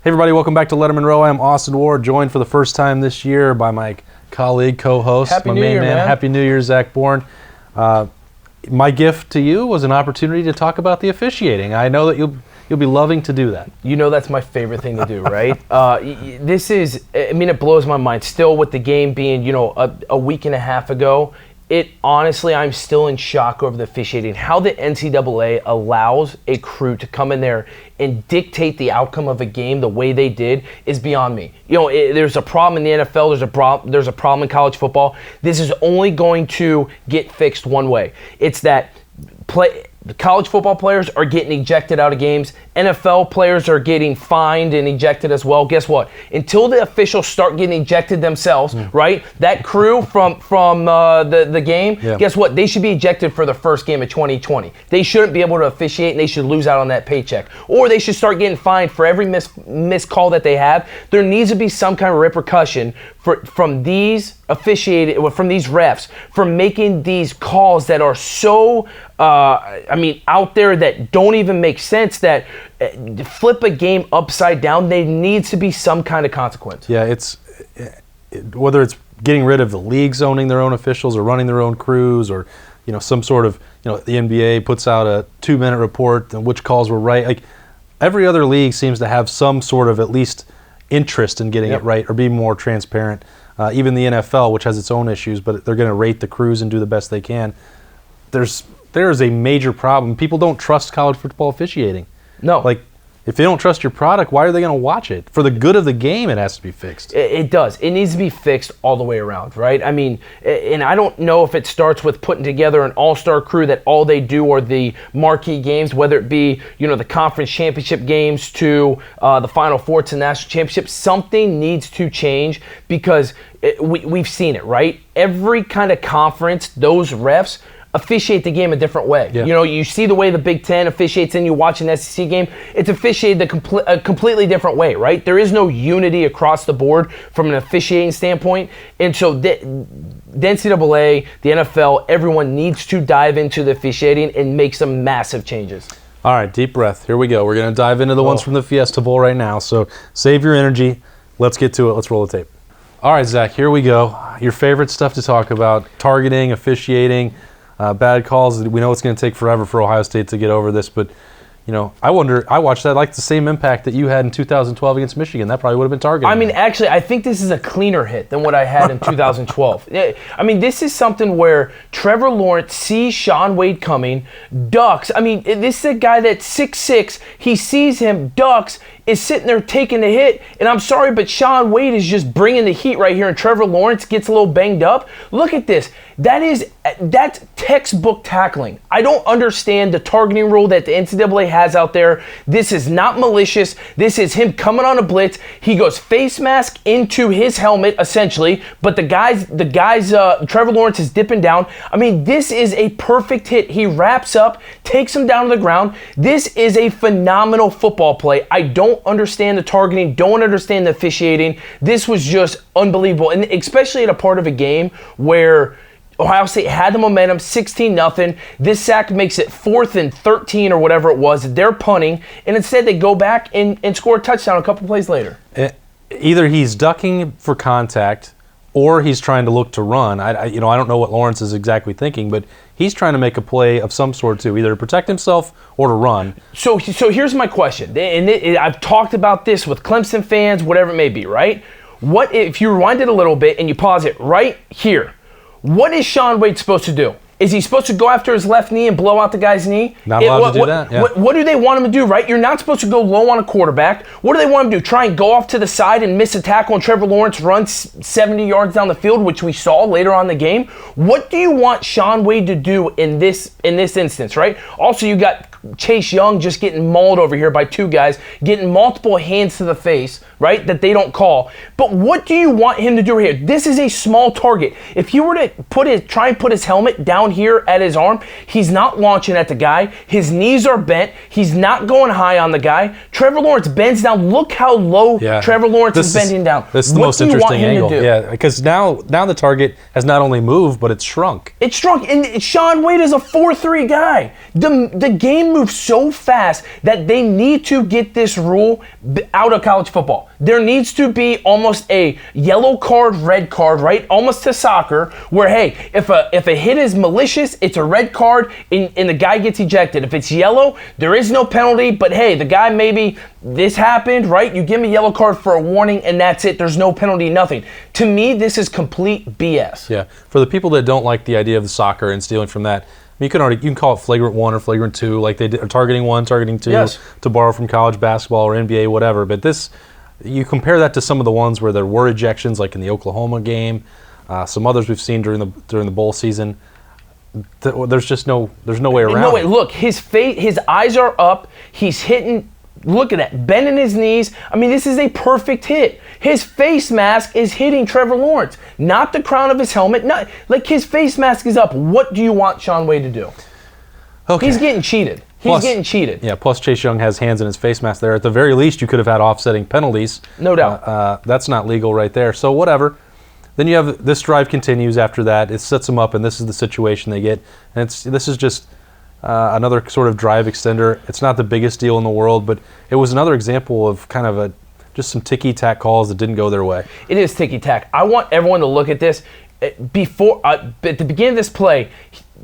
Hey everybody, welcome back to Lettermen Row. I'm Austin Ward, joined for the first time this year by my colleague, co-host, Happy New Year, man. Happy New Year, Zach Boren. My gift to you was an opportunity to talk about the officiating. I know that you'll be loving to do that. You know that's my favorite thing to do, right? It blows my mind. Still with the game being, a week and a half ago, honestly, I'm still in shock over the officiating. How the NCAA allows a crew to come in there and dictate the outcome of a game the way they did is beyond me. There's a problem in the NFL. There's a problem in college football. This is only going to get fixed one way. It's that college football players are getting ejected out of games. NFL players are getting fined and ejected as well. Guess what? Until the officials start getting ejected themselves, right? That crew from the game, guess what? They should be ejected for the first game of 2020. They shouldn't be able to officiate, and they should lose out on that paycheck. Or they should start getting fined for every missed call that they have. There needs to be some kind of repercussion from these refs for making these calls that are so out there that don't even make sense, that flip a game upside down. There needs to be some kind of consequence. Yeah, whether it's getting rid of the leagues owning their own officials or running their own crews, or some sort of the NBA puts out a 2-minute report on which calls were right. Like every other league seems to have some sort of at least interest in getting it right or being more transparent. Even the NFL, which has its own issues, but they're going to rate the crews and do the best they can. There is a major problem. People don't trust college football officiating. No. Like, if they don't trust your product, why are they going to watch it? For the good of the game, it has to be fixed. It does. It needs to be fixed all the way around, right? And I don't know if it starts with putting together an all-star crew that all they do are the marquee games, whether it be, the conference championship games to the Final Four to national championship. Something needs to change because we've seen it, right? Every kind of conference, those refs officiate the game a different way. Yeah. You see the way the Big Ten officiates and you watch an SEC game, it's officiated a completely different way, right? There is no unity across the board from an officiating standpoint. And so the NCAA, the NFL, everyone needs to dive into the officiating and make some massive changes. All right, deep breath. Here we go. We're going to dive into the ones from the Fiesta Bowl right now. So save your energy. Let's get to it. Let's roll the tape. All right, Zach, here we go. Your favorite stuff to talk about: targeting, officiating, bad calls. We know it's going to take forever for Ohio State to get over this, but I watched that like the same impact that you had in 2012 against Michigan. That probably would have been targeting. Actually, I think this is a cleaner hit than what I had in 2012. This is something where Trevor Lawrence sees Shaun Wade coming, ducks. This is a guy that's 6'6". He sees him, ducks, is sitting there taking the hit, and I'm sorry, but Shaun Wade is just bringing the heat right here, and Trevor Lawrence gets a little banged up. Look at this. That's textbook tackling. I don't understand the targeting rule that the NCAA has out there. This is not malicious. This is him coming on a blitz. He goes face mask into his helmet, essentially, but the guys, Trevor Lawrence is dipping down. This is a perfect hit. He wraps up, takes him down to the ground. This is a phenomenal football play. I don't understand the targeting, don't understand the officiating. This was just unbelievable, and especially at a part of a game where Ohio State had the momentum, 16-0. This sack makes it 4th and 13 or whatever it was. They're punting, and instead they go back and score a touchdown a couple plays later. Either he's ducking for contact or he's trying to look to run. I don't know what Lawrence is exactly thinking, but he's trying to make a play of some sort too, either to protect himself or to run. So here's my question, and I've talked about this with Clemson fans, whatever it may be, right? What if you rewind it a little bit and you pause it right here? What is Shaun Wade supposed to do? Is he supposed to go after his left knee and blow out the guy's knee? Not allowed to do that. Yeah. What do they want him to do, right? You're not supposed to go low on a quarterback. What do they want him to do? Try and go off to the side and miss a tackle and Trevor Lawrence runs 70 yards down the field, which we saw later on in the game? What do you want Shaun Wade to do in this instance, right? Also, you got Chase Young just getting mauled over here by two guys, getting multiple hands to the face, right, that they don't call. But what do you want him to do here? This is a small target. If you were to try and put his helmet down here at his arm, he's not launching at the guy. His knees are bent. He's not going high on the guy. Trevor Lawrence bends down. Look how low Trevor Lawrence is bending down. This is the most interesting angle. Yeah, because now the target has not only moved, but it's shrunk. It's shrunk, and Shaun Wade is a 4'3" guy. The game game moves so fast that they need to get this rule out of college football. There needs to be almost a yellow card, red card, right? Almost to soccer, where, hey, if a hit is malicious, it's a red card and the guy gets ejected. If it's yellow, there is no penalty, but hey, the guy maybe this happened, right? You give him a yellow card for a warning and that's it. There's no penalty, nothing. To me, this is complete BS. Yeah. For the people that don't like the idea of the soccer and stealing from that, you can call it flagrant 1 or flagrant 2, like they did, targeting 1, targeting 2, yes, to borrow from college basketball or NBA, whatever. But this, you compare that to some of the ones where there were ejections, like in the Oklahoma game, some others we've seen during the bowl season. There's no way around. No way. Look, his eyes are up. He's hitting. Look at that, bending his knees. I mean, this is a perfect hit. His face mask is hitting Trevor Lawrence, not the crown of his helmet. Not like his face mask is up. What do you want Shaun Wade to do? Okay. He's getting cheated. He's getting cheated. Yeah, plus Chase Young has hands in his face mask there. At the very least, you could have had offsetting penalties. No doubt. That's not legal right there. So whatever. Then you have this drive continues after that. It sets them up, and this is the situation they get. And this is just another sort of drive extender. It's not the biggest deal in the world, but it was another example of kind of just some ticky-tack calls that didn't go their way. It is ticky-tack. I want everyone to look at this. At the beginning of this play,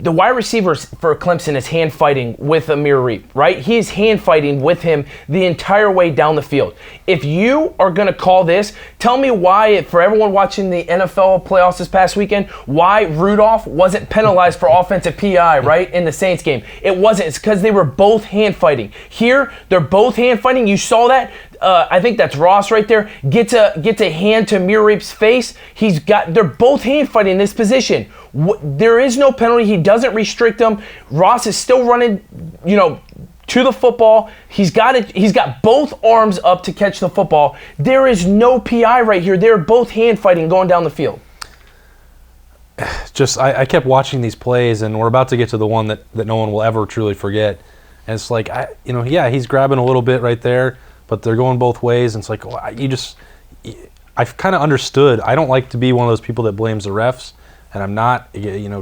the wide receiver for Clemson is hand fighting with Amir Reep, right? He is hand fighting with him the entire way down the field. If you are going to call this, tell me why, for everyone watching the NFL playoffs this past weekend, why Rudolph wasn't penalized for offensive PI, right, in the Saints game. It wasn't. It's because they were both hand fighting. Here, they're both hand fighting. You saw that. I think that's Ross right there. Gets a hand to Amir Reep's face. They're both hand fighting in this position. There is no penalty. He doesn't restrict them. Ross is still running, to the football. He's got both arms up to catch the football. There is no PI right here. They're both hand fighting going down the field. I kept watching these plays, and we're about to get to the one that no one will ever truly forget. And it's like, he's grabbing a little bit right there, but they're going both ways. And it's like, I've kind of understood. I don't like to be one of those people that blames the refs, and I'm not,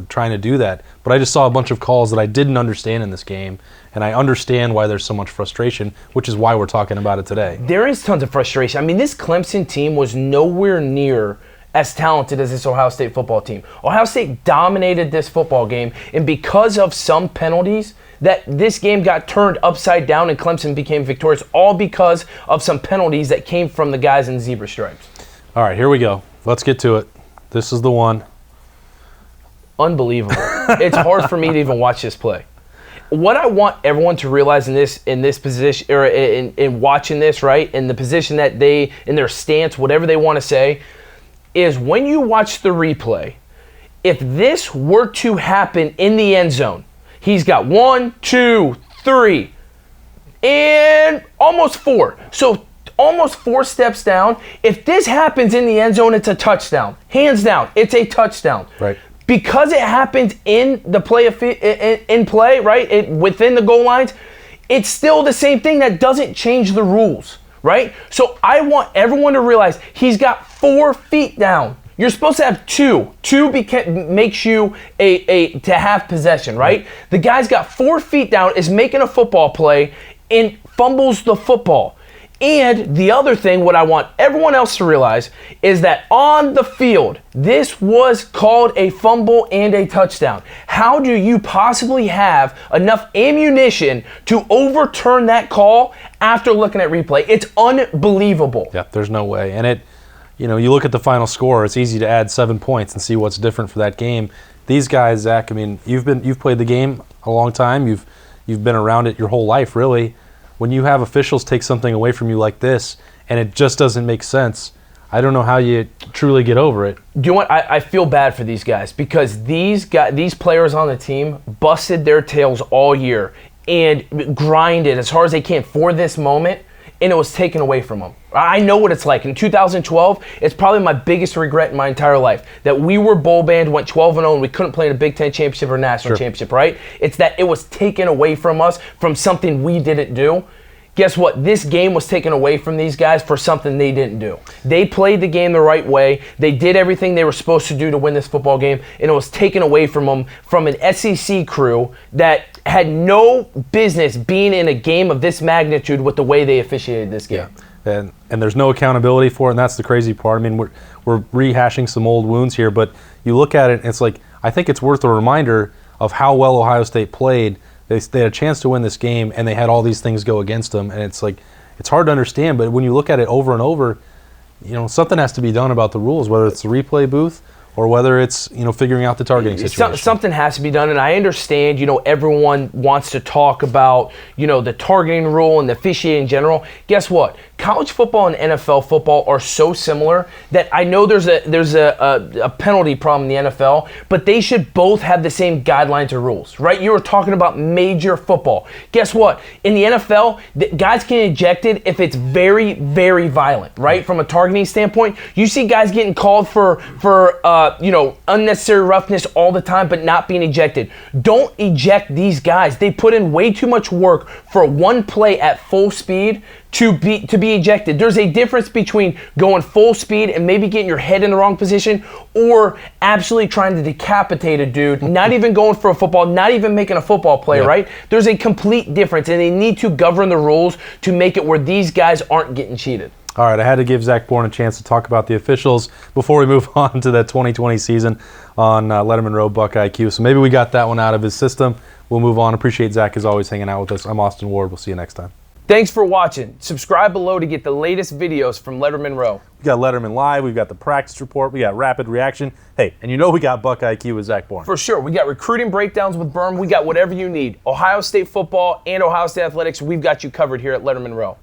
trying to do that. But I just saw a bunch of calls that I didn't understand in this game, and I understand why there's so much frustration, which is why we're talking about it today. There is tons of frustration. I mean, this Clemson team was nowhere near as talented as this Ohio State football team. Ohio State dominated this football game, and because of some penalties, that this game got turned upside down and Clemson became victorious, all because of some penalties that came from the guys in zebra stripes. All right, here we go. Let's get to it. This is the one. Unbelievable. It's hard for me to even watch this play. What I want everyone to realize in this position, or in watching this, right, in the position that in their stance, whatever they want to say, is when you watch the replay, if this were to happen in the end zone, he's got 1, 2, 3, and almost 4. So almost 4 steps down. If this happens in the end zone, it's a touchdown. Hands down, it's a touchdown. Right. Because it happened in the play, right, within the goal lines, it's still the same thing. That doesn't change the rules, right? So I want everyone to realize he's got 4 feet down. You're supposed to have 2. 2 makes you to have possession, right? The guy's got 4 feet down, is making a football play, and fumbles the football. And the other thing, what I want everyone else to realize, is that on the field, this was called a fumble and a touchdown. How do you possibly have enough ammunition to overturn that call after looking at replay? It's unbelievable. Yeah, there's no way. And you look at the final score, it's easy to add 7 points and see what's different for that game. These guys, Zach, I mean, you've played the game a long time. You've been around it your whole life, really. When you have officials take something away from you like this, and it just doesn't make sense, I don't know how you truly get over it. Do you know what? I feel bad for these guys, because these players on the team busted their tails all year and grinded as hard as they can for this moment, and it was taken away from them. I know what it's like. In 2012, it's probably my biggest regret in my entire life that we were bowl banned, went 12-0, and we couldn't play in a Big Ten championship or national championship, right? It's that it was taken away from us from something we didn't do. Guess what? This game was taken away from these guys for something they didn't do. They played the game the right way. They did everything they were supposed to do to win this football game, and it was taken away from them from an SEC crew that had no business being in a game of this magnitude with the way they officiated this game. Yeah. And there's no accountability for it, and that's the crazy part. I mean, we're rehashing some old wounds here, but you look at it, and it's like, I think it's worth a reminder of how well Ohio State played. They had a chance to win this game, and they had all these things go against them, and it's like, it's hard to understand, but when you look at it over and over, something has to be done about the rules, whether it's the replay booth or whether it's, figuring out the targeting situation. Something has to be done, and I understand, everyone wants to talk about, the targeting rule and the officiating in general. Guess what? College football and NFL football are so similar that I know there's a penalty problem in the NFL, but they should both have the same guidelines or rules, right? You were talking about major football. Guess what? In the NFL, guys can get ejected if it's very, very violent, right? From a targeting standpoint, you see guys getting called for unnecessary roughness all the time, but not being ejected. Don't eject these guys. They put in way too much work for one play at full speed to be ejected. There's a difference between going full speed and maybe getting your head in the wrong position or absolutely trying to decapitate a dude, not even going for a football, not even making a football play, right? There's a complete difference, and they need to govern the rules to make it where these guys aren't getting cheated. All right, I had to give Zach Boren a chance to talk about the officials before we move on to that 2020 season on Lettermen Row, BuckIQ. So maybe we got that one out of his system. We'll move on. Appreciate Zach, as always, hanging out with us. I'm Austin Ward. We'll see you next time. Thanks for watching. Subscribe below to get the latest videos from Lettermen Row. We got Lettermen Live. We've got the practice report. We got rapid reaction. Hey, and we got BuckIQ with Zach Boren. For sure. We got recruiting breakdowns with Berm. We got whatever you need. Ohio State football and Ohio State athletics, we've got you covered here at Lettermen Row.